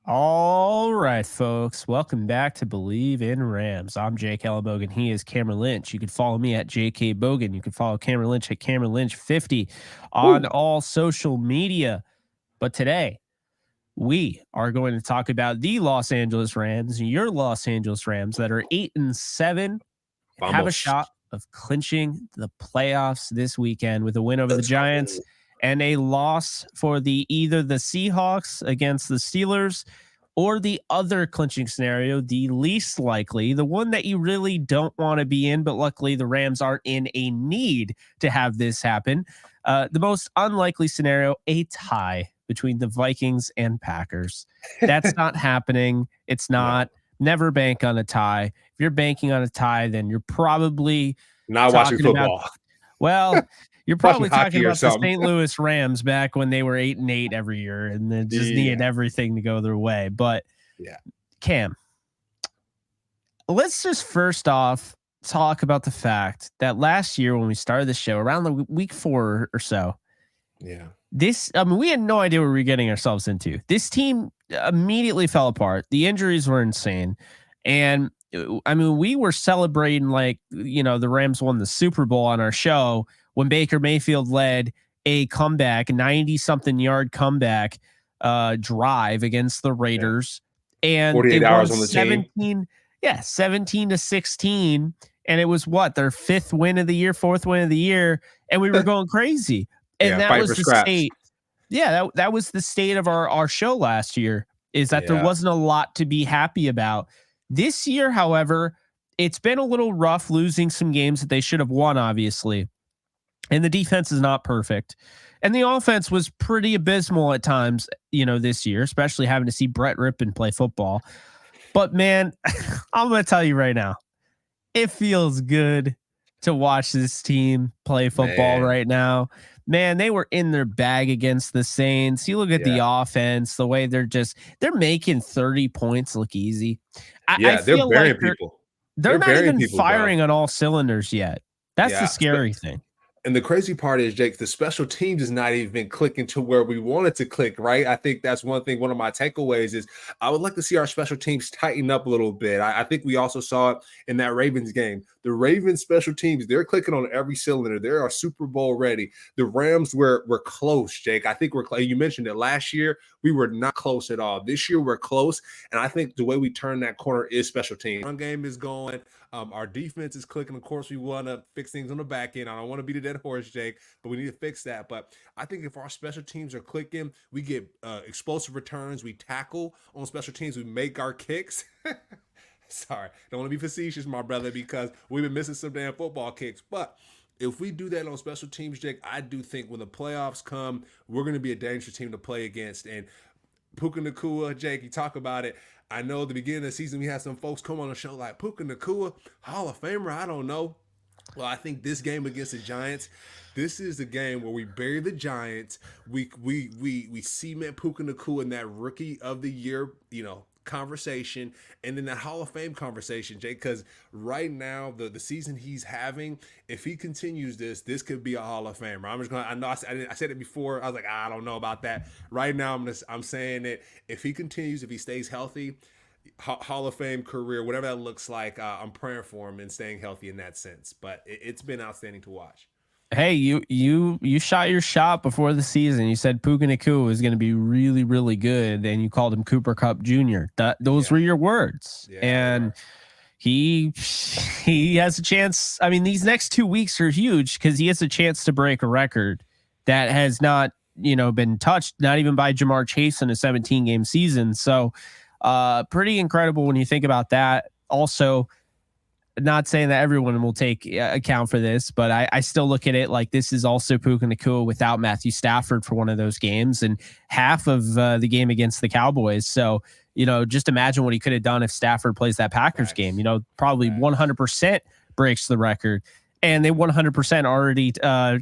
All right, folks. Welcome back to Bleav in Rams. I'm Jake Ellenbogen. He is Cameron Lynch. You can follow me at JK Bogan. You can follow Cameron Lynch at Cameron Lynch 50 on Woo. all social media. But today, we are going to talk about the Los Angeles Rams, your Los Angeles Rams that are 8-7, have a Vamos. shot of clinching the playoffs this weekend with a win over the Giants and a loss for either the Seahawks against the Steelers or the other clinching scenario, the least likely, the one that you really don't want to be in, but luckily the Rams aren't in a need to have this happen. The most unlikely scenario, a tie between the Vikings and Packers. That's not happening. It's not. No. Never bank on a tie. If you're banking on a tie, then you're probably not watching football. You're probably talking about the St. Louis Rams back when they were 8-8 every year and they just needed everything to go their way. But Cam, let's just first off talk about the fact that last year when we started the show around the week 4 or so, we had no idea what we were getting ourselves into. This team immediately fell apart. The injuries were insane. And we were celebrating like, the Rams won the Super Bowl on our show when Baker Mayfield led a comeback, 90-something yard comeback drive against the Raiders. And 48 hours on the 17, 17-16. And it was their 5th win of the year, 4th win of the year. And we were going crazy. And that was the state. Yeah, that was the state of our show last year, is that there wasn't a lot to be happy about. This year, however, it's been a little rough, losing some games that they should have won, obviously. And the defense is not perfect. And the offense was pretty abysmal at times, this year, especially having to see Brett Rippon play football. But man, I'm going to tell you right now, it feels good to watch this team play football right now. Man, they were in their bag against the Saints. You look at the offense, the way they're making 30 points look easy. I feel they're burying like people. They're not even firing on all cylinders yet. That's the scary thing. And the crazy part is, Jake, the special teams is not even clicking to where we want it to click, right? I think that's one thing. One of my takeaways is I would like to see our special teams tighten up a little bit. I think we also saw it in that Ravens game. The Ravens special teams, they're clicking on every cylinder. They are Super Bowl ready. The Rams were close, Jake. I think you mentioned it last year. We were not close at all. This year we're close. And I think the way we turn that corner is special teams. Run game is going. Our defense is clicking. Of course, we want to fix things on the back end. I don't want to beat a dead horse, Jake, but we need to fix that. But I think if our special teams are clicking, we get explosive returns. We tackle on special teams. We make our kicks. Sorry, don't want to be facetious, my brother, because we've been missing some damn football kicks. But if we do that on special teams, Jake, I do think when the playoffs come, we're going to be a dangerous team to play against. And Puka Nacua, Jake, you talk about it. I know at the beginning of the season we had some folks come on the show like Puka Nacua, Hall of Famer, I don't know. Well, I think this game against the Giants, this is the game where we bury the Giants. We cement Puka Nacua in that Rookie of the Year, conversation, and then that Hall of Fame conversation, Jake, because right now the season he's having, if he continues this could be a Hall of Famer. I said it before. I was like, I don't know about that. Right now I'm saying it. If he continues, if he stays healthy, Hall of Fame career, whatever that looks like, I'm praying for him and staying healthy in that sense. But it's been outstanding to watch. Hey, you shot your shot before the season. You said Puka Nacua was going to be really, really good, and you called him Cooper Kupp Jr. Those were your words, and he has a chance. I mean, these next 2 weeks are huge because he has a chance to break a record that has not, been touched, not even by Jamar Chase in a 17-game season. So, pretty incredible when you think about that. Also, not saying that everyone will take account for this, but I still look at it like this is also Puka Nacua without Matthew Stafford for one of those games and half of the game against the Cowboys. So, just imagine what he could have done if Stafford plays that Packers game. Probably 100% breaks the record. And they 100% already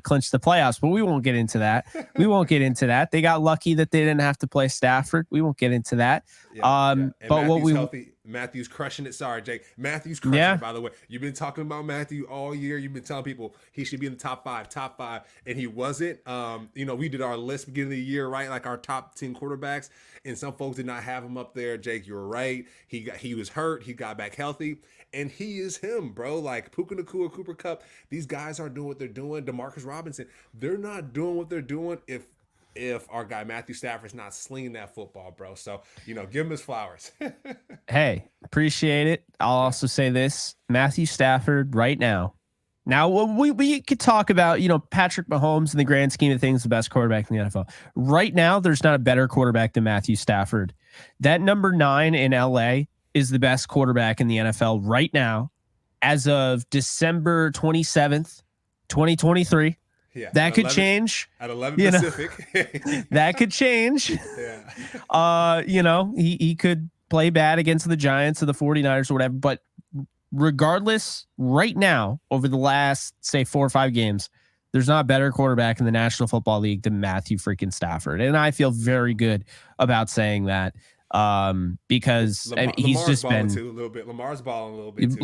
clinched the playoffs, but we won't get into that. They got lucky that they didn't have to play Stafford. We won't get into that. But what we healthy. Matthew's crushing it. Sorry, Jake. Matthew's crushing it, by the way. You've been talking about Matthew all year. You've been telling people he should be in the top five, and he wasn't. We did our list beginning of the year, right? Like our top 10 quarterbacks, and some folks did not have him up there. Jake, you're right. He was hurt. He got back healthy, and he is him, bro. Like Puka Nacua, Cooper Kupp, these guys aren't doing what they're doing. Demarcus Robinson, they're not doing what they're doing if our guy Matthew Stafford's not slinging that football, bro. So, give him his flowers. Hey, appreciate it. I'll also say this, Matthew Stafford right now. Now, we could talk about, Patrick Mahomes in the grand scheme of things, the best quarterback in the NFL. Right now, there's not a better quarterback than Matthew Stafford. That number 9 in LA is the best quarterback in the NFL right now as of December 27th, 2023. Yeah, that could change at 11 Pacific. That could change. Yeah. He could play bad against the Giants or the 49ers or whatever. But regardless, right now, over the last, say, 4 or 5 games, there's not a better quarterback in the National Football League than Matthew freaking Stafford. And I feel very good about saying that. Because he's Lamar's just been too, a little bit. Lamar's balling a little bit too.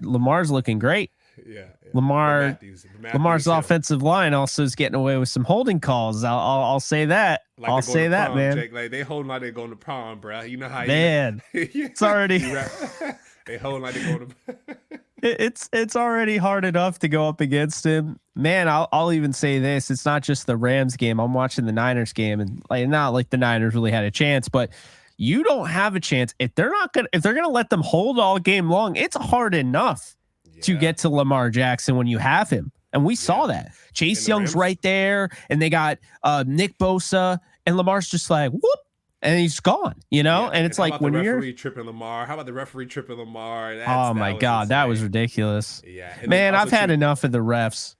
Lamar's looking great. Yeah. Lamar's offensive line also is getting away with some holding calls. I'll say that. Like I'll say that, prom, man. Jake, like they holding like they're going to prom, bro. You know how it's already they holding like they're going to. It's already hard enough to go up against him, man. I'll even say this: it's not just the Rams game. I'm watching the Niners game, and not like the Niners really had a chance, but you don't have a chance if they're gonna let them hold all game long. It's hard enough to get to Lamar Jackson when you have him. And we saw that. Chase Young's right there, and they got Nick Bosa, and Lamar's just like, whoop, and he's gone, and it's like when you're tripping Lamar. How about the referee tripping Lamar? Oh my God, that was ridiculous. Yeah. Man, I've had enough of the refs.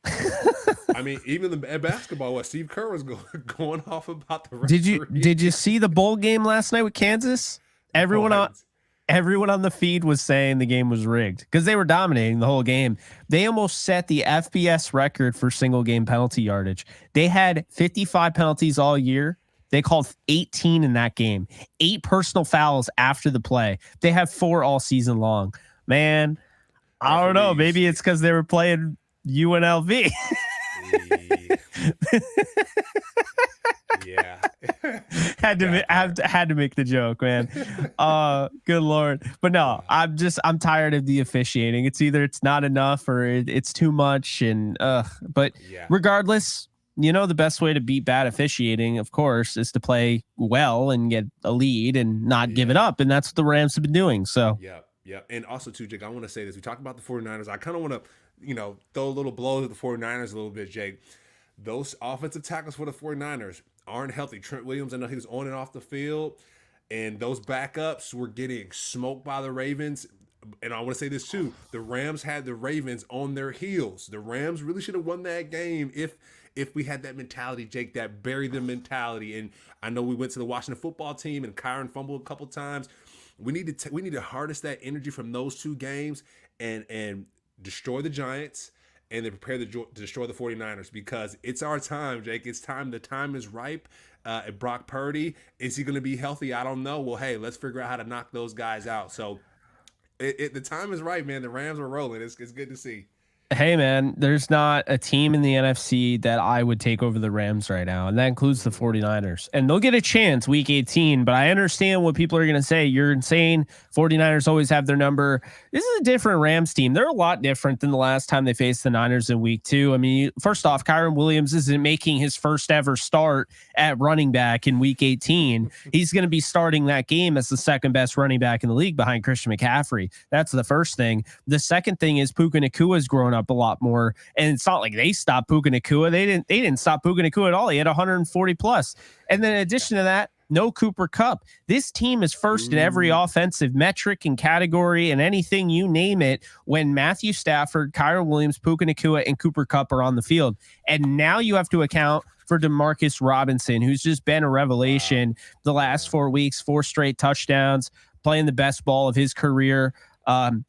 I mean, even at basketball, Steve Kerr was going off about the referee. Did you see the bowl game last night with Kansas? Everyone on the feed was saying the game was rigged because they were dominating the whole game. They almost set the FBS record for single game penalty yardage. They had 55 penalties all year. They called 18 in that game, 8 personal fouls after the play. They have 4 all season long. Man, I don't know. Maybe it's because they were playing UNLV. Yeah. had to make the joke, man. Good Lord. But no, I'm tired of the officiating. It's either it's not enough or it's too much. And regardless, the best way to beat bad officiating, of course, is to play well and get a lead and not give it up. And that's what the Rams have been doing. So yeah. And also too, Jake, I want to say this. We talked about the 49ers. I kind of want to, throw a little blows at the 49ers a little bit, Jake. Those offensive tackles for the 49ers aren't healthy. Trent Williams, I know he was on and off the field, and those backups were getting smoked by the Ravens. And I want to say this too. The Rams had the Ravens on their heels. The Rams really should have won that game if we had that mentality, Jake, that bury them mentality. And I know we went to the Washington football team and Kyron fumbled a couple times. We need to harness that energy from those 2 games and destroy the Giants and then prepare to destroy the 49ers because it's our time, Jake. It's time. The time is ripe. Brock Purdy, is he going to be healthy? I don't know. Well, hey, let's figure out how to knock those guys out. So the time is right, man. The Rams are rolling. It's good to see. Hey, man, there's not a team in the NFC that I would take over the Rams right now, and that includes the 49ers. And they'll get a chance week 18, but I understand what people are going to say. You're insane. 49ers always have their number. This is a different Rams team. They're a lot different than the last time they faced the Niners in week 2. I mean, first off, Kyron Williams isn't making his first ever start at running back in week 18. He's going to be starting that game as the second best running back in the league behind Christian McCaffrey. That's the first thing. The second thing is Puka Nacua's grown up a lot more, and it's not like they stopped Puka Nacua. They didn't stop Puka Nacua at all. He had 140 plus. And then in addition to that, no Cooper Kupp. This team is first in every offensive metric and category and anything you name it when Matthew Stafford, Kyron Williams, Puka Nacua, and Cooper Kupp are on the field. And now you have to account for Demarcus Robinson, who's just been a revelation the last 4 weeks, 4 straight touchdowns, playing the best ball of his career.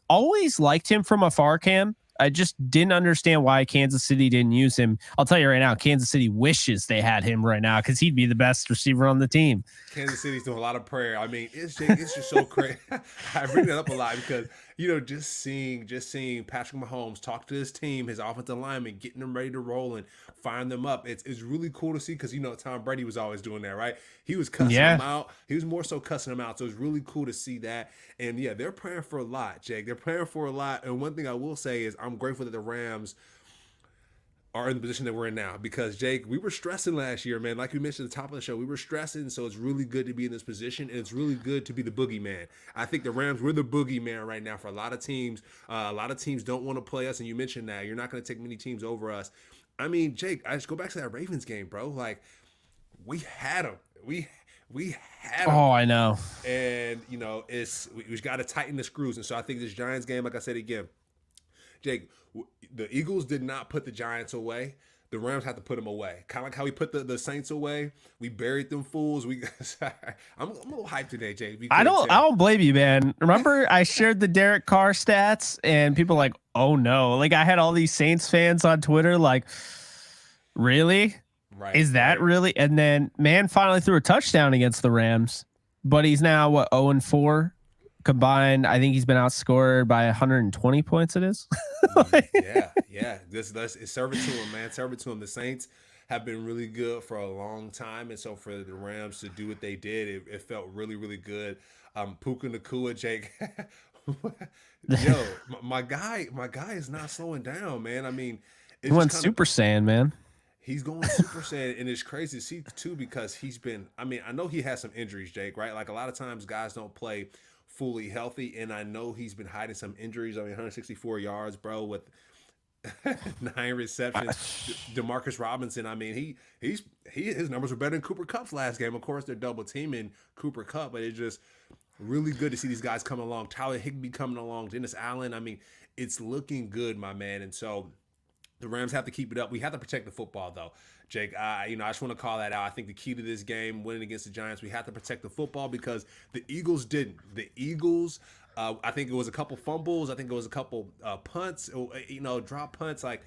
Always liked him from afar, Cam. I just didn't understand why Kansas City didn't use him. I'll tell you right now, Kansas City wishes they had him right now because he'd be the best receiver on the team. Kansas City's doing a lot of prayer. I mean, it's just so crazy. I bring that up a lot because just seeing Patrick Mahomes talk to his team, his offensive linemen, getting them ready to roll and firing them up. It's really cool to see because Tom Brady was always doing that, right? He was cussing them out. He was more so cussing them out. So it's really cool to see that. And yeah, they're praying for a lot, Jake. They're praying for a lot. And one thing I will say is I'm grateful that the Rams are in the position that we're in now because, Jake, we were stressing last year, man. Like you mentioned at the top of the show, we were stressing. So it's really good to be in this position, and it's really good to be the boogeyman. I think the Rams, we're the boogeyman right now for a lot of teams. A lot of teams don't want to play us, and you mentioned that. You're not going to take many teams over us. I mean, Jake, I just go back to that Ravens game, bro. Like, we had them. We had them. Oh, I know. And, we got to tighten the screws. And so I think this Giants game, like I said again, Jake, the Eagles did not put the Giants away. The Rams had to put them away. Kind of like how we put the Saints away. We buried them fools. I'm a little hyped today, Jake. I don't blame you, man. Remember, I shared the Derek Carr stats, and people like, oh no. Like, I had all these Saints fans on Twitter, like, really? Right. Is that really? And then, man finally threw a touchdown against the Rams, but he's now 0-4 combined. I think he's been outscored by 120 points. It is. Yeah. This serve it to him, man. Serve it to him. The Saints have been really good for a long time, and so for the Rams to do what they did, it felt really, really good. Puka Nacua, Jake. Yo, my guy is not slowing down, man. I mean, he went Super Saiyan, man. He's going Super Saiyan, and it's crazy to see too because he's been. I mean, I know he has some injuries, Jake. Right? Like a lot of times, guys don't play fully healthy, and I know he's been hiding some injuries. I mean, 164 yards, bro, with 9 receptions. Demarcus Robinson. I mean, his numbers were better than Cooper Kupp's last game. Of course, they're double teaming Cooper Kupp, but it's just really good to see these guys coming along. Tyler Higbee coming along. Dennis Allen. I mean, it's looking good, my man. And so the Rams have to keep it up. We have to protect the football, though, Jake. I just want to call that out. I think the key to this game, winning against the Giants, we have to protect the football because the Eagles didn't. The Eagles, I think it was a couple fumbles. I think it was a couple punts, drop punts. Like,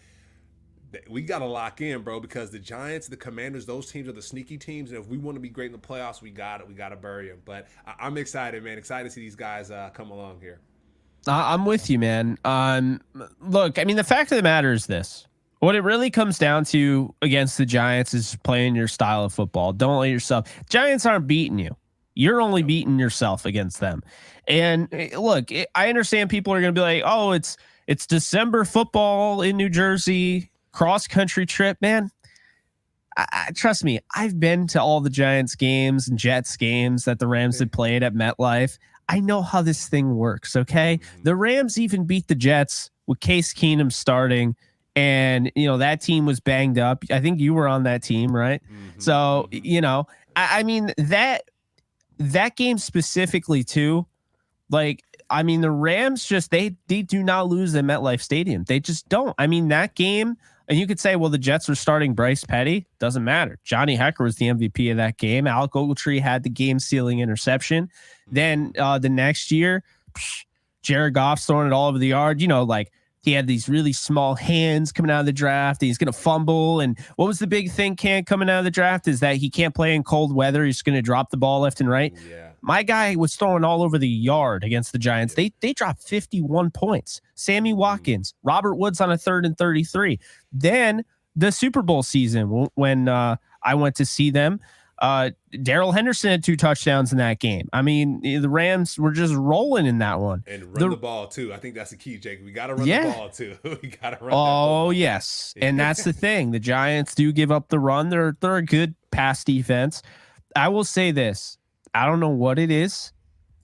we got to lock in, bro, because the Giants, the Commanders, those teams are the sneaky teams. And if we want to be great in the playoffs, we got it. We got to bury them. But I'm excited, man. Excited to see these guys come along here. I'm with you, man. Look, I mean, the fact of the matter is this. What it really comes down to against the Giants is playing your style of football. Don't let yourself. Giants aren't beating you. You're only beating yourself against them. And look, I understand people are going to be like, oh, it's December football in New Jersey, cross country trip, man. Trust me, I've been to all the Giants games and Jets games that the Rams had played at MetLife. I know how this thing works, okay? The Rams even beat the Jets with Case Keenum starting, and, that team was banged up. I think you were on that team, right? Mm-hmm. So, I mean, that game specifically, too, like, I mean, the Rams just, they do not lose at MetLife Stadium. They just don't. I mean, that game, and you could say, well, the Jets are starting Bryce Petty. Doesn't matter. Johnny Hekker was the MVP of that game. Alec Ogletree had the game-sealing interception. Then the next year, Jared Goff's throwing it all over the yard. Like, he had these really small hands coming out of the draft. He's going to fumble. And what was the big thing, coming out of the draft is that he can't play in cold weather. He's going to drop the ball left and right. Yeah. My guy was throwing all over the yard against the Giants. Yeah. They dropped 51 points. Sammy Watkins, Robert Woods on a 3rd and 33. Then the Super Bowl season when I went to see them, Darrell Henderson had 2 touchdowns in that game. I mean, the Rams were just rolling in that one. And run the ball, too. I think that's the key, Jake. We got to run the ball, too. We got to run Oh, yes. And that's the thing. The Giants do give up the run. They're a good pass defense. I will say this. I don't know what it is.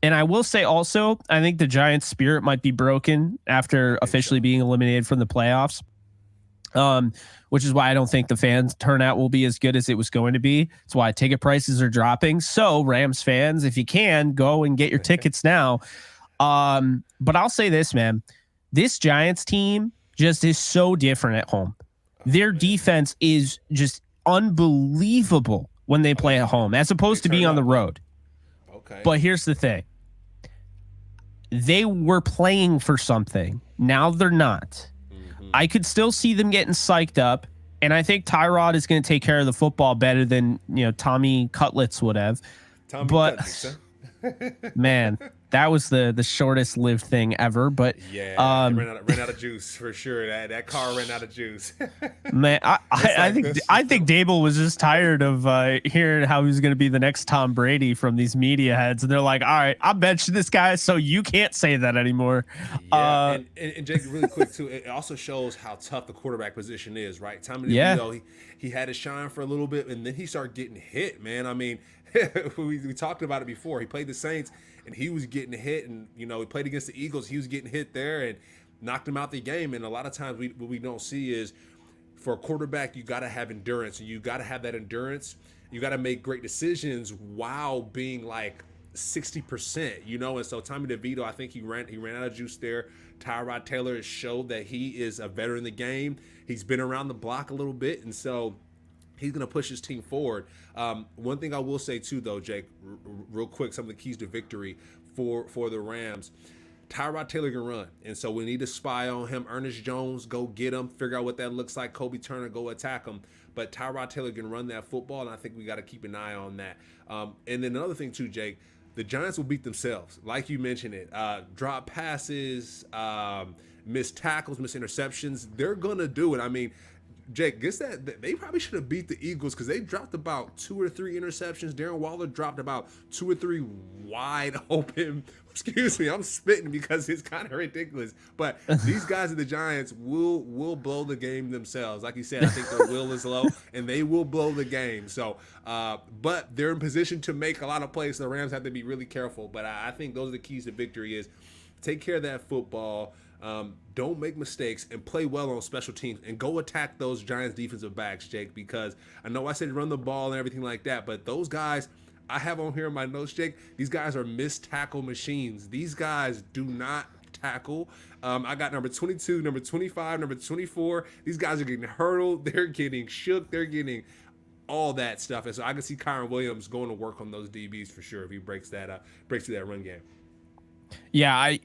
And I will say also, I think the Giants' spirit might be broken after officially being eliminated from the playoffs. Which is why I don't think the fans turnout will be as good as it was going to be. That's why ticket prices are dropping. So Rams fans, if you can, go and get your tickets now. But I'll say this, man, this Giants team just is so different at home. Their defense is just unbelievable when they play at home, as opposed to being on the road. Okay. But here's the thing. They were playing for something. Now they're not. I could still see them getting psyched up. And I think Tyrod is going to take care of the football better than, Tommy Cutlets would have. But man, that was the shortest lived thing ever. But yeah, it ran out of juice for sure. That car ran out of juice. Man, I think Dable was just tired of hearing how he was going to be the next Tom Brady from these media heads, and they're like, "All right, I bet you this guy, so you can't say that anymore." Yeah, and Jake, really quick too, it also shows how tough the quarterback position is, right? Tommy DeVito, he had to shine for a little bit, and then he started getting hit. Man, I mean, we talked about it before. He played the Saints, and he was getting hit, and he played against the Eagles. He was getting hit there, and knocked him out the game. And a lot of times what we don't see is, for a quarterback, you got to have endurance, and you got to have that endurance. You got to make great decisions while being like 60%, And so Tommy DeVito, I think he ran out of juice there. Tyrod Taylor has showed that he is a veteran in the game. He's been around the block a little bit, and so he's going to push his team forward. One thing I will say too, though, Jake, real quick, some of the keys to victory for the Rams. Tyrod Taylor can run, and so we need to spy on him. Ernest Jones, go get him, figure out what that looks like. Kobe Turner, go attack him. But Tyrod Taylor can run that football, and I think we got to keep an eye on that. And then another thing too, Jake, the Giants will beat themselves, like you mentioned it. Drop passes, missed tackles, missed interceptions. They're gonna do it. I mean, Jake, guess that they probably should have beat the Eagles because they dropped about 2 or 3 interceptions. Darren Waller dropped about 2 or 3 wide open. Excuse me, I'm spitting because it's kind of ridiculous. But these guys at the Giants will blow the game themselves. Like you said, I think their will is low, and they will blow the game. So, but they're in position to make a lot of plays. So the Rams have to be really careful. But I think those are the keys to victory: is take care of that football. Don't make mistakes and play well on special teams and go attack those Giants defensive backs, Jake, because I know I said run the ball and everything like that, but those guys I have on here in my notes, Jake, these guys are missed tackle machines. These guys do not tackle. I got number 22, number 25, number 24. These guys are getting hurdled. They're getting shook. They're getting all that stuff. And so I can see Kyron Williams going to work on those DBs for sure if he breaks through that run game. Yeah,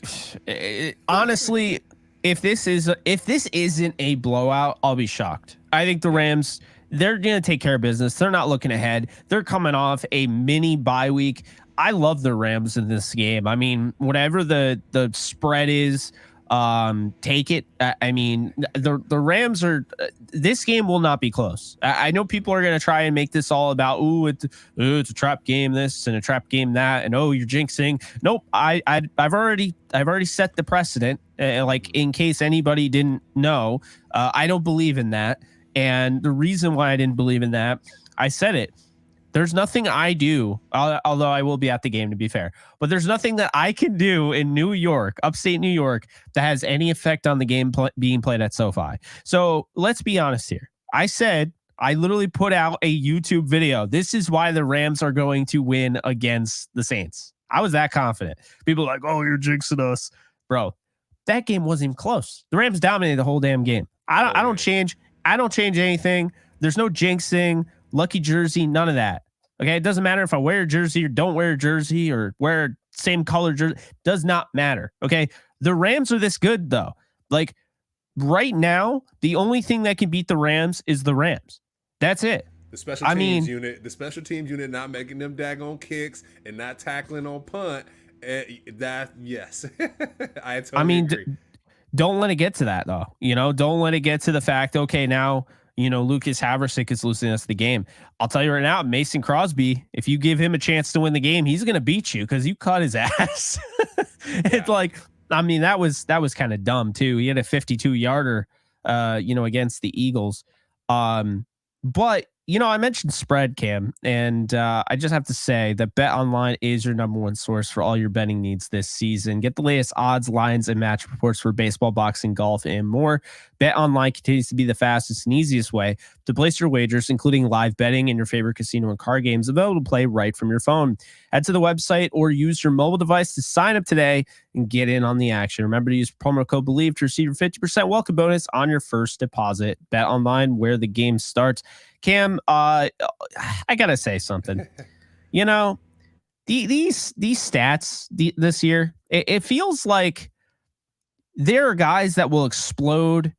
honestly, if this isn't a blowout, I'll be shocked. I think the Rams, they're going to take care of business. They're not looking ahead. They're coming off a mini bye week. I love the Rams in this game. I mean, whatever the spread is, take it. I mean, the Rams are. This game will not be close. I know people are going to try and make this all about it's a trap game this and a trap game that, and you're jinxing. Nope. I've already set the precedent. Like in case anybody didn't know, I don't believe in that. And the reason why I didn't believe in that, I said it. There's nothing I do, although I will be at the game to be fair, but there's nothing that I can do in New York, upstate New York, that has any effect on the game being played at SoFi. So let's be honest here. I literally put out a YouTube video. This is why the Rams are going to win against the Saints. I was that confident. People are like, you're jinxing us. Bro, that game wasn't even close. The Rams dominated the whole damn game. I don't change anything. There's no jinxing, lucky jersey, none of that. Okay, it doesn't matter if I wear a jersey or don't wear a jersey or wear same color jersey. Does not matter. Okay, the Rams are this good though. Like right now, the only thing that can beat the Rams is the Rams. That's it. The special teams unit not making them daggone kicks and not tackling on punt. Yes, I totally agree. Don't let it get to that though. Don't let it get to the fact. Okay, now. Lucas Haversick is losing us the game. I'll tell you right now, Mason Crosby, if you give him a chance to win the game, he's going to beat you because you cut his ass. It's like, I mean, that was kind of dumb too. He had a 52-yarder, against the Eagles. But, I mentioned spread, Cam, and I just have to say that BetOnline is your number one source for all your betting needs this season. Get the latest odds, lines, and match reports for baseball, boxing, golf, and more. BetOnline continues to be the fastest and easiest way to place your wagers, including live betting and your favorite casino and card games available to play right from your phone. Head to the website or use your mobile device to sign up today and get in on the action. Remember to use promo code Bleav to receive your 50% welcome bonus on your first deposit. BetOnline, where the game starts. Cam, I gotta say something. These stats this year, it feels like there are guys that will explode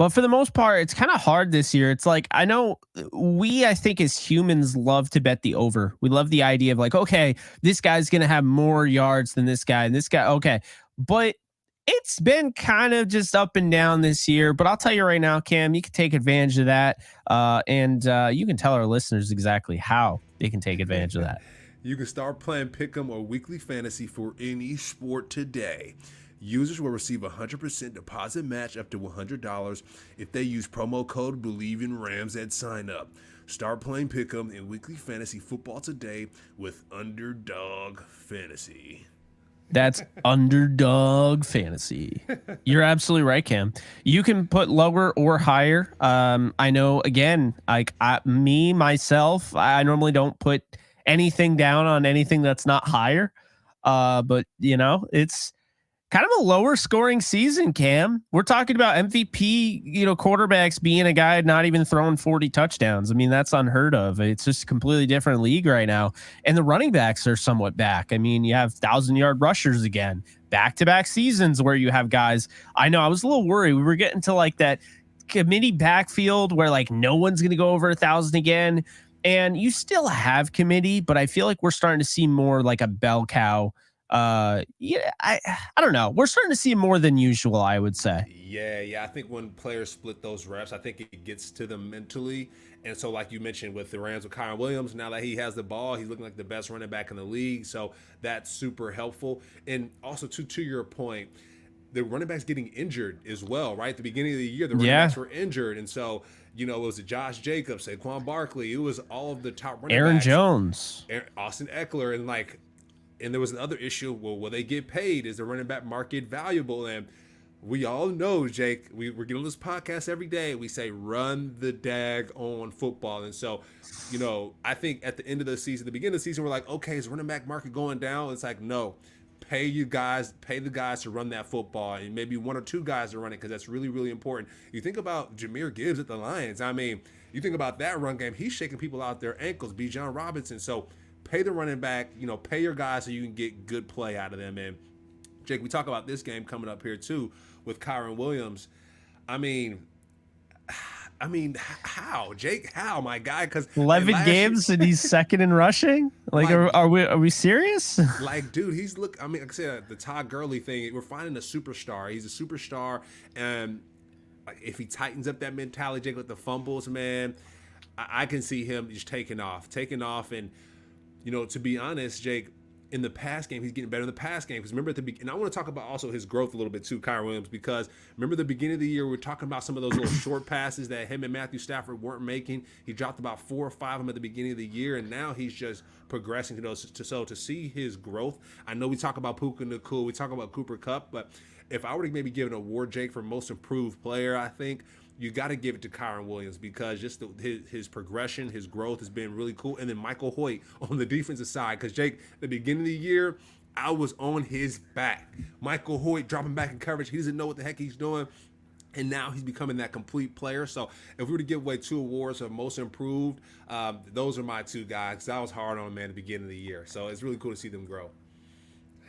But for the most part, it's kind of hard this year. It's like, I know I think as humans love to bet the over. We love the idea of like, okay, this guy's going to have more yards than this guy and this guy. Okay. But it's been kind of just up and down this year. But I'll tell you right now, Cam, you can take advantage of that. And you can tell our listeners exactly how they can take advantage of that. You can start playing Pick'em or weekly fantasy for any sport today. Users will receive a 100% deposit match up to $100 if they use promo code Bleav in Rams at sign up. Start playing Pick'em and weekly fantasy football today with Underdog Fantasy. That's Underdog Fantasy. You're absolutely right, Cam. You can put lower or higher. I know, again, like myself, I normally don't put anything down on anything that's not higher. But, it's kind of a lower scoring season, Cam. We're talking about MVP, quarterbacks being a guy not even throwing 40 touchdowns. I mean, that's unheard of. It's just a completely different league right now. And the running backs are somewhat back. I mean, you have 1,000-yard rushers again, back-to-back seasons where you have guys. I know I was a little worried. We were getting to like that committee backfield where like no one's going to go over 1,000 again. And you still have committee, but I feel like we're starting to see more like a bell cow. I don't know. We're starting to see more than usual, I would say. Yeah. I think when players split those reps, I think it gets to them mentally. And so, like you mentioned with the Rams with Kyren Williams, now that he has the ball, he's looking like the best running back in the league. So that's super helpful. And also, to your point, the running backs getting injured as well, right? At the beginning of the year, the running backs were injured. And so, it was Josh Jacobs, Saquon Barkley. It was all of the top running Aaron backs. Jones. Austin Eckler. And there was another issue. Well, will they get paid? Is the running back market valuable? And we all know, Jake, we're getting on this podcast every day. We say, run the dag on football. And so, I think at the end of the season, the beginning of the season, we're like, okay, is running back market going down? It's like, no. Pay the guys to run that football, and maybe one or two guys to run it, because that's really, really important. You think about Jahmyr Gibbs at the Lions. I mean, you think about that run game. He's shaking people out their ankles. Bijan Robinson. So pay the running back, pay your guys so you can get good play out of them. And Jake, we talk about this game coming up here too with Kyren Williams. I mean, how, Jake? How, my guy? Because 11 games and he's second in rushing. Like are we serious? Like, dude, like I said, the Todd Gurley thing. We're finding a superstar. He's a superstar, and if he tightens up that mentality, Jake, with the fumbles, man, I can see him just taking off, and. To be honest, Jake, in the pass game, he's getting better in the pass game. Because remember at the beginning, and I want to talk about also his growth a little bit too, Kyren Williams, because remember the beginning of the year, we were talking about some of those little short passes that him and Matthew Stafford weren't making. He dropped about 4 or 5 of them at the beginning of the year, and now he's just progressing to those. So to see his growth, I know we talk about Puka Nacua, we talk about Cooper Kupp, but if I were to maybe give an award, Jake, for most improved player, I think you got to give it to Kyren Williams, because just his progression, his growth has been really cool. And then Michael Hoyt on the defensive side, because Jake, the beginning of the year, I was on his back. Michael Hoyt dropping back in coverage. He doesn't know what the heck he's doing. And now he's becoming that complete player. So if we were to give away 2 awards of most improved, those are my 2 guys. 'Cause I was hard on them, man, at the beginning of the year. So it's really cool to see them grow.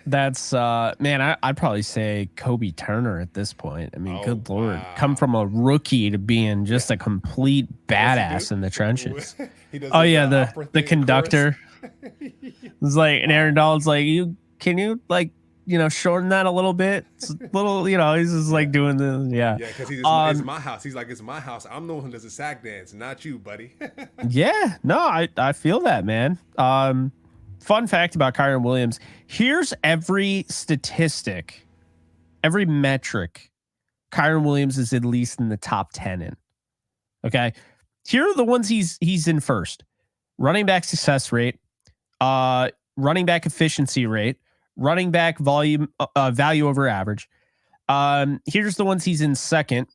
That's man, I'd probably say Kobe Turner at this point. I mean, good Lord, come from a rookie to being just a complete badass in the trenches. Oh yeah, the conductor. It's like, and Aaron Donald's like, can you shorten that a little bit? It's a little, he's just like doing the Yeah, because it's my house. He's like, it's my house. I'm the one who does the sack dance, not you, buddy. Yeah, no, I feel that, man. Fun fact about Kyren Williams. Here's every statistic, every metric Kyren Williams is at least in the top 10 in. Okay. Here are the ones he's in first. Running back success rate, running back efficiency rate, running back volume, value over average. Here's the ones he's in second.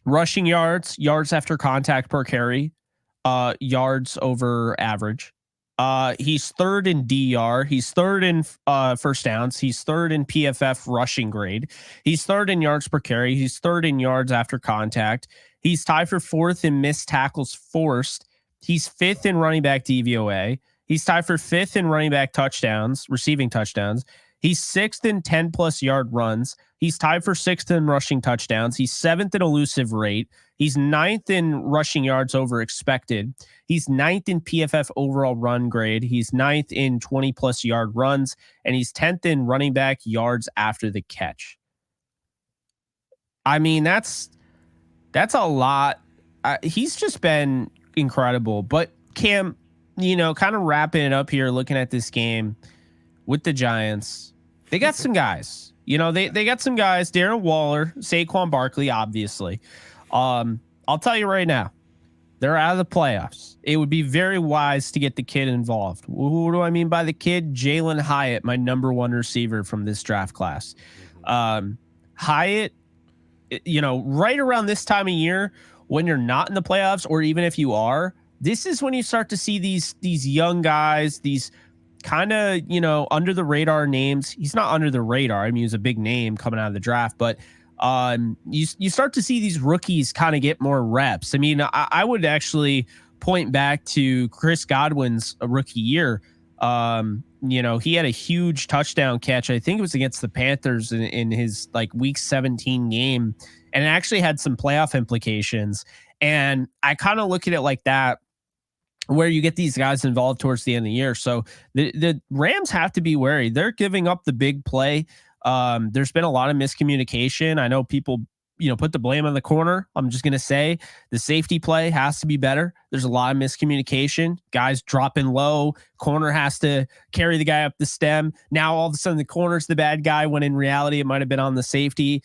Rushing yards, yards after contact per carry, yards over average. He's third in DR. He's third in first downs. He's third in PFF rushing grade. He's third in yards per carry. He's third in yards after contact. He's tied for 4th in missed tackles forced. He's 5th in running back DVOA. He's tied for 5th in running back touchdowns, receiving touchdowns. He's 6th in 10+ yard runs. He's tied for 6th in rushing touchdowns. He's 7th in elusive rate. He's 9th in rushing yards over expected. He's 9th in PFF overall run grade. He's 9th in 20+ yard runs, and he's 10th in running back yards after the catch. I mean, that's a lot. He's just been incredible. But Cam, kind of wrapping it up here, looking at this game with the Giants, they got some guys. They got some guys. Darren Waller, Saquon Barkley, obviously. I'll tell you right now, they're out of the playoffs. It would be very wise to get the kid involved. Who do I mean by the kid? Jalen Hyatt, my number 1 receiver from this draft class. Hyatt, right around this time of year, when you're not in the playoffs, or even if you are, this is when you start to see these young guys, these kind of, under the radar names. He's not under the radar. I mean, he's a big name coming out of the draft, but you start to see these rookies kind of get more reps. I mean, I would actually point back to Chris Godwin's rookie year. He had a huge touchdown catch. I think it was against the Panthers in his week 17 game, and it actually had some playoff implications. And I kind of look at it like that, where you get these guys involved towards the end of the year. So the Rams have to be wary. They're giving up the big play. There's been a lot of miscommunication. I know people, put the blame on the corner. I'm just going to say the safety play has to be better. There's a lot of miscommunication. Guys dropping low. Corner has to carry the guy up the stem. Now all of a sudden the corner's the bad guy, when in reality it might have been on the safety.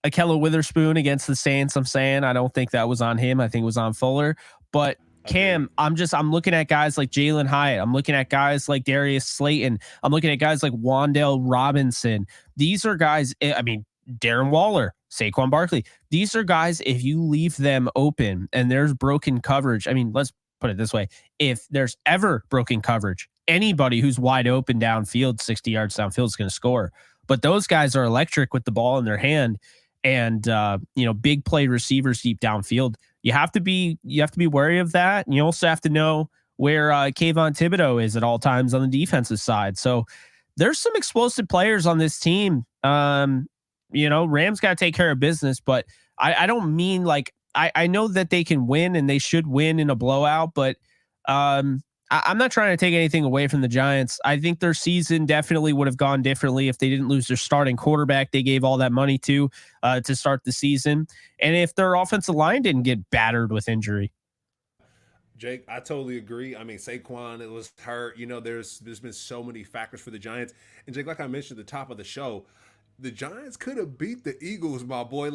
Ahkello Witherspoon against the Saints, I don't think that was on him. I think it was on Fuller. But Cam, I'm looking at guys like Jalen Hyatt. I'm looking at guys like Darius Slayton. I'm looking at guys like Wan'Dale Robinson. These are guys, Darren Waller, Saquon Barkley. These are guys, if you leave them open and there's broken coverage, let's put it this way. If there's ever broken coverage, anybody who's wide open downfield, 60 yards downfield, is going to score. But those guys are electric with the ball in their hand, and big play receivers deep downfield. You have to be wary of that. And you also have to know where Kayvon Thibodeau is at all times on the defensive side. So there's some explosive players on this team. Rams got to take care of business, but I don't mean I know that they can win and they should win in a blowout, but I'm not trying to take anything away from the Giants. I think their season definitely would have gone differently if they didn't lose their starting quarterback they gave all that money to start the season, and if their offensive line didn't get battered with injury. Jake, I totally agree. Saquon, it was hurt. There's been so many factors for the Giants. And Jake, like I mentioned at the top of the show, the Giants could have beat the Eagles, my boy.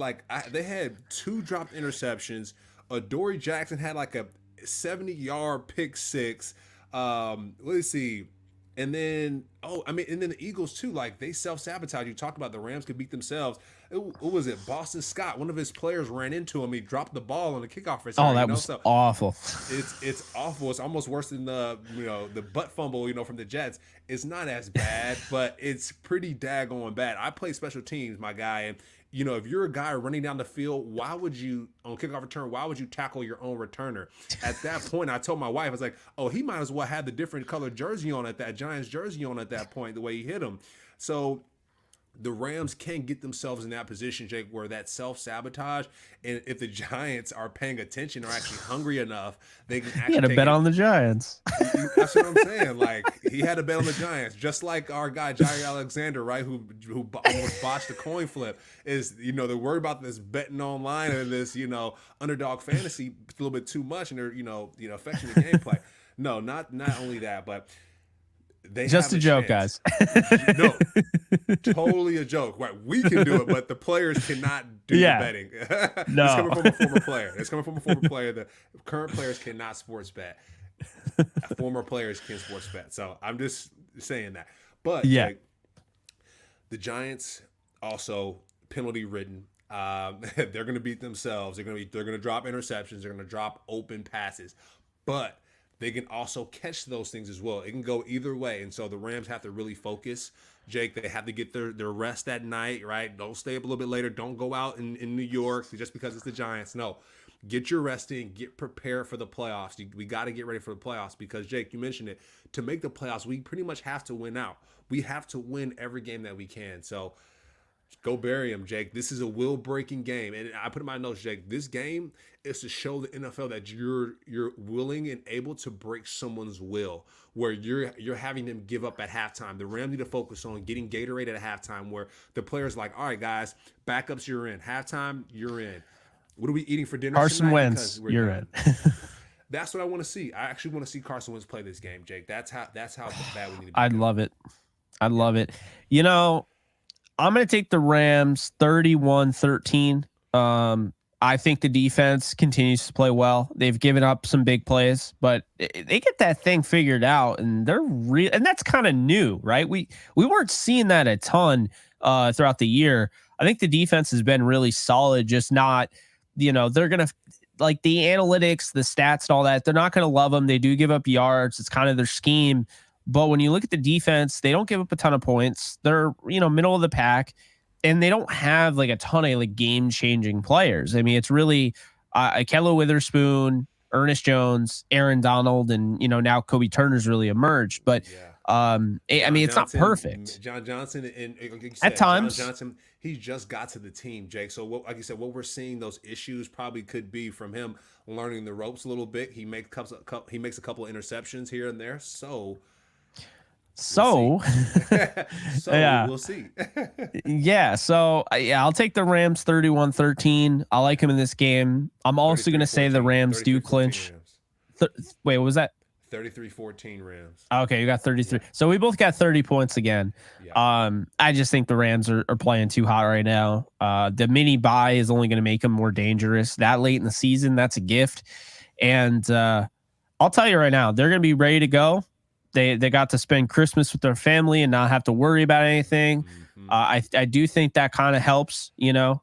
They had 2 dropped interceptions. Adoree Jackson had a 70-yard pick six. Let's see. And then, and then the Eagles too, they self-sabotage. You talked about the Rams could beat themselves. What was it? Boston Scott, one of his players ran into him. He dropped the ball on the kickoff return. Oh, that was awful. It's awful. It's almost worse than the butt fumble, from the Jets. It's not as bad, but it's pretty daggone bad. I play special teams, my guy, and if you're a guy running down the field, why would you, on kickoff return, why would you tackle your own returner? At that point, I told my wife, I was like, oh, he might as well have the different colored jersey on Giants jersey on at that point, the way he hit him. So the Rams can get themselves in that position, Jake, where that self-sabotage, and if the Giants are paying attention or actually hungry enough, they can actually he had a bet on the Giants. That's what I'm saying. He had a bet on the Giants, just like our guy Jair Alexander, right? Who almost botched the coin flip. Is they're worried about this betting online and this underdog fantasy a little bit too much, and they're affecting the gameplay. No, not only that, but they just have a joke, chance. Guys. No, totally a joke. Right? We can do it, but the players cannot do the betting. No. It's coming from a former player. The current players cannot sports bet. Former players can sports bet. So I'm just saying that. But Jake, the Giants also penalty ridden. They're going to beat themselves. They're going to drop interceptions. They're going to drop open passes. But they can also catch those things as well. It can go either way. And so the Rams have to really focus. Jake, they have to get their rest at night, right? Don't stay up a little bit later. Don't go out in New York just because it's the Giants. No. Get your rest in, get prepared for the playoffs. We got to get ready for the playoffs because, Jake, you mentioned it. To make the playoffs, we pretty much have to win out. We have to win every game that we can. So go bury him, Jake. This is a will-breaking game. And I put in my notes, Jake, this game is to show the NFL that you're willing and able to break someone's will, where you're having them give up at halftime. The Rams need to focus on getting Gatorade at halftime, where the players like, all right, guys, backups, you're in. Halftime, you're in. What are we eating for dinner Carson tonight? Wentz, you're done. in. That's what I want to see. I actually want to see Carson Wentz play this game, Jake. That's how bad we need to be. I'd love it. I'd love it. You know, I'm going to take the Rams 31-13. I think the defense continues to play well. They've given up some big plays, but they get that thing figured out, and they're real. And that's kind of new, right? We weren't seeing that a ton throughout the year. I think the defense has been really solid, just not, they're going to, like, the analytics, the stats and all that, they're not going to love them. They do give up yards. It's kind of their scheme. But when you look at the defense, they don't give up a ton of points. They're, middle of the pack, and they don't have like a ton of like game-changing players. I mean, it's really Kelly Witherspoon, Ernest Jones, Aaron Donald, and now Kobe Turner's really emerged. But I mean, it's not perfect. John Johnson and like you said, at times, John Johnson, he just got to the team, Jake. So like you said, what we're seeing, those issues probably could be from him learning the ropes a little bit. He makes a couple of interceptions here and there. So yeah, we'll see. Yeah, so I'll take the Rams 31-13. I like him in this game. I'm also going to say the Rams do clinch. Wait, what was that? 33-14 Rams. Okay, you got 33. So we both got 30 points again. Yeah. I just think the Rams are playing too hot right now. The mini bye is only going to make them more dangerous. That late in the season, that's a gift. And I'll tell you right now, they're going to be ready to go. They got to spend Christmas with their family and not have to worry about anything. Mm-hmm. I do think that kind of helps,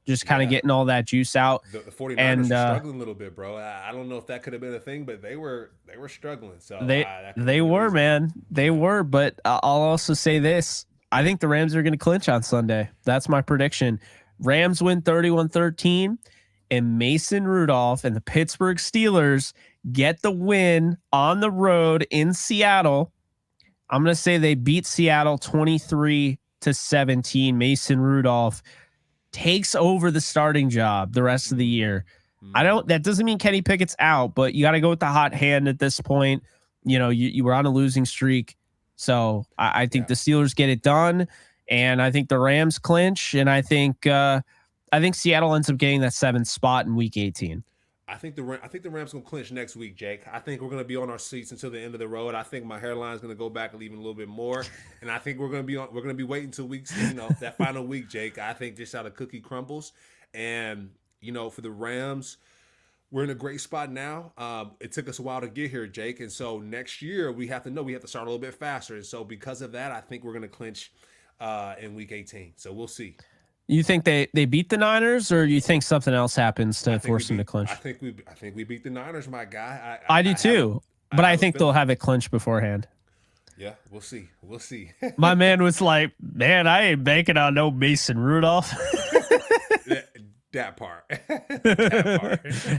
just kind of getting all that juice out. The 49ers were struggling a little bit, bro. I don't know if that could have been a thing, but they were struggling. So they were, man. They were. But I'll also say this. I think the Rams are going to clinch on Sunday. That's my prediction. Rams win 31-13, and Mason Rudolph and the Pittsburgh Steelers get the win on the road in Seattle. I'm going to say they beat Seattle 23-17. Mason Rudolph takes over the starting job the rest of the year. That doesn't mean Kenny Pickett's out, but you got to go with the hot hand at this point. You were on a losing streak. So I think the Steelers get it done, and I think the Rams clinch, and I think Seattle ends up getting that 7th spot in week 18. I think the Rams gonna clinch next week, Jake. I think we're gonna be on our seats until the end of the road. I think my hairline is gonna go back and even a little bit more, and I think we're gonna be waiting until weeks, that final week, Jake. I think just how the cookie crumbles, and for the Rams, we're in a great spot now. It took us a while to get here, Jake, and so next year we have to start a little bit faster, and so because of that, I think we're gonna clinch in week 18. So we'll see. You think they beat the Niners, or you think something else happens to force them to clinch? I think we beat the Niners, my guy. I do too, but I think they'll have it clinched beforehand. Yeah, we'll see. My man was like, "Man, I ain't banking on no Mason Rudolph." that part.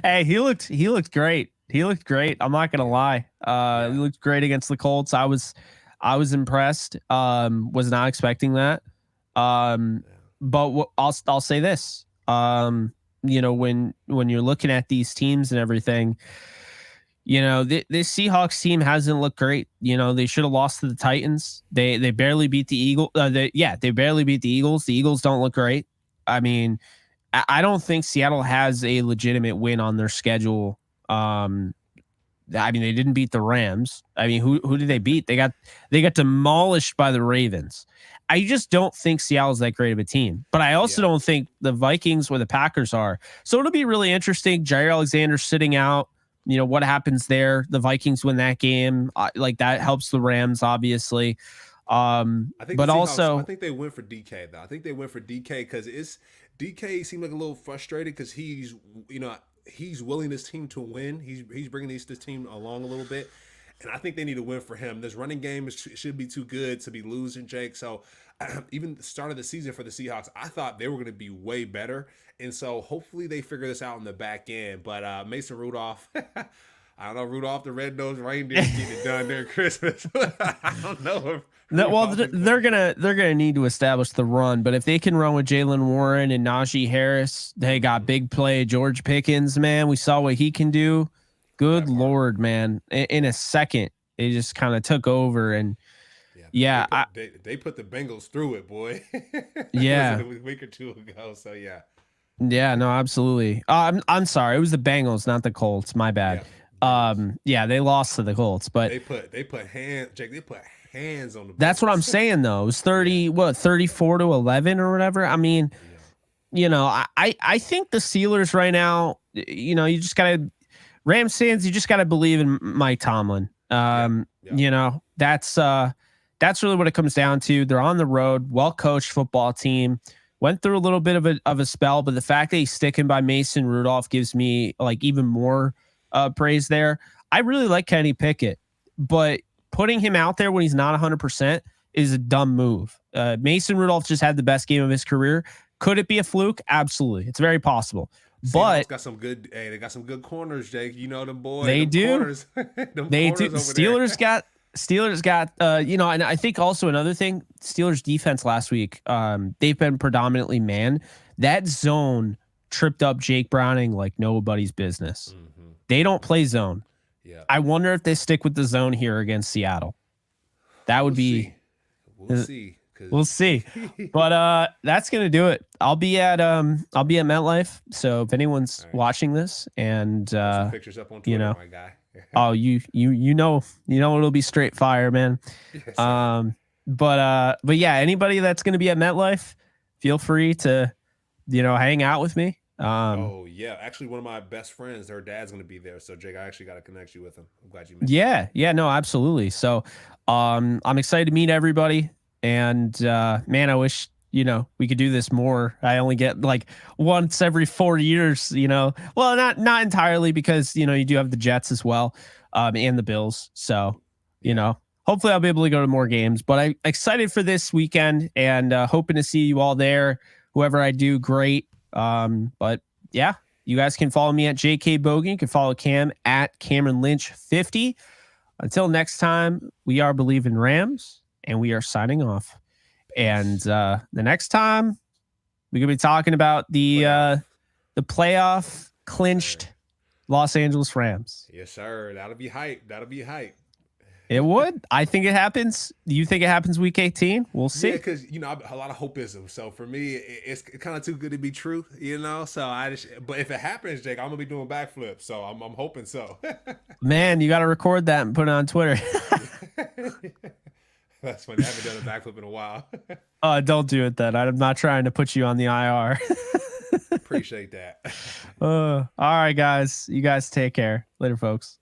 Hey, he looked great. He looked great. I'm not gonna lie. He looked great against the Colts. I was impressed. Was not expecting that. But I'll say this, when you're looking at these teams and everything, this Seahawks team hasn't looked great. They should have lost to the Titans. They barely beat the Eagles. They barely beat the Eagles. The Eagles don't look great. I mean, I don't think Seattle has a legitimate win on their schedule. I mean, they didn't beat the Rams. I mean, who did they beat? They got demolished by the Ravens. I just don't think Seattle's that great of a team, but I also don't think the Vikings or the Packers are. So it'll be really interesting. Jair Alexander sitting out, what happens there? The Vikings win that game. That helps the Rams, obviously. I think they went for DK though. I think they went for DK because DK seemed like a little frustrated because he's willing this team to win. He's bringing this team along a little bit. And I think they need a win for him. This running game should be too good to be losing, Jake. So even the start of the season for the Seahawks, I thought they were going to be way better. And so hopefully they figure this out in the back end. But Mason Rudolph, I don't know, Rudolph the red-nosed reindeer getting it done during Christmas. I don't know. They're gonna need to establish the run, but if they can run with Jalen Warren and Najee Harris, they got big play George Pickens. Man, we saw what he can do. Good Lord, man! In a second, it just kind of took over, and they put the Bengals through it, boy. Yeah, a week or two ago. So yeah. Yeah, no, absolutely. I'm sorry, it was the Bengals, not the Colts. My bad. They lost to the Colts, but they put hands on the Bengals. That's what I'm saying though. It was 34-11 or whatever. I mean, I think the Steelers right now, you just gotta Rams fans, you just gotta believe in Mike Tomlin. That's really what it comes down to. They're on the road, well-coached football team. Went through a little bit of a spell, but the fact that he's sticking by Mason Rudolph gives me like even more praise there. I really like Kenny Pickett, but putting him out there when he's not 100% is a dumb move. Mason Rudolph just had the best game of his career. Could it be a fluke? Absolutely. It's very possible. But they got some good corners, Jake. You know them boys. They do. Corners, they do. Steelers got and I think also another thing, Steelers defense last week, they've been predominantly man. That zone tripped up Jake Browning like nobody's business. Mm-hmm. They don't play zone. Yeah. I wonder if they stick with the zone here against Seattle. That would be We'll see. We'll see. But that's gonna do it. I'll be at MetLife. So if anyone's watching this and some pictures up on Twitter, my guy. Oh, it'll be straight fire, man. Yes, but yeah, anybody that's going to be at MetLife, feel free to, hang out with me. Actually, one of my best friends, their dad's going to be there. So Jake, I actually got to connect you with him. I'm glad you mentioned Yeah, no, absolutely. So, I'm excited to meet everybody, and man, I wish we could do this more. I only get like once every 4 years, well, not entirely, because, you do have the Jets as well, and the Bills. So, hopefully I'll be able to go to more games, but I'm excited for this weekend and hoping to see you all there. Whoever I do, great. But yeah, you guys can follow me at JK Bogan. You can follow Cam at Cameron Lynch 50. Until next time, we are Bleav in Rams, and we are signing off. And the next time we're gonna be talking about the playoff clinched Los Angeles Rams. Yes, sir. That'll be hype. It would. I think it happens. Do you think it happens week 18? We'll see. Yeah, because a lot of hopeism. So for me, it's kind of too good to be true. So but if it happens, Jake, I'm gonna be doing backflips. So I'm hoping so. Man, you got to record that and put it on Twitter. That's funny. I haven't done a backflip in a while. Don't do it then. I'm not trying to put you on the IR. Appreciate that. All right, guys. You guys take care. Later, folks.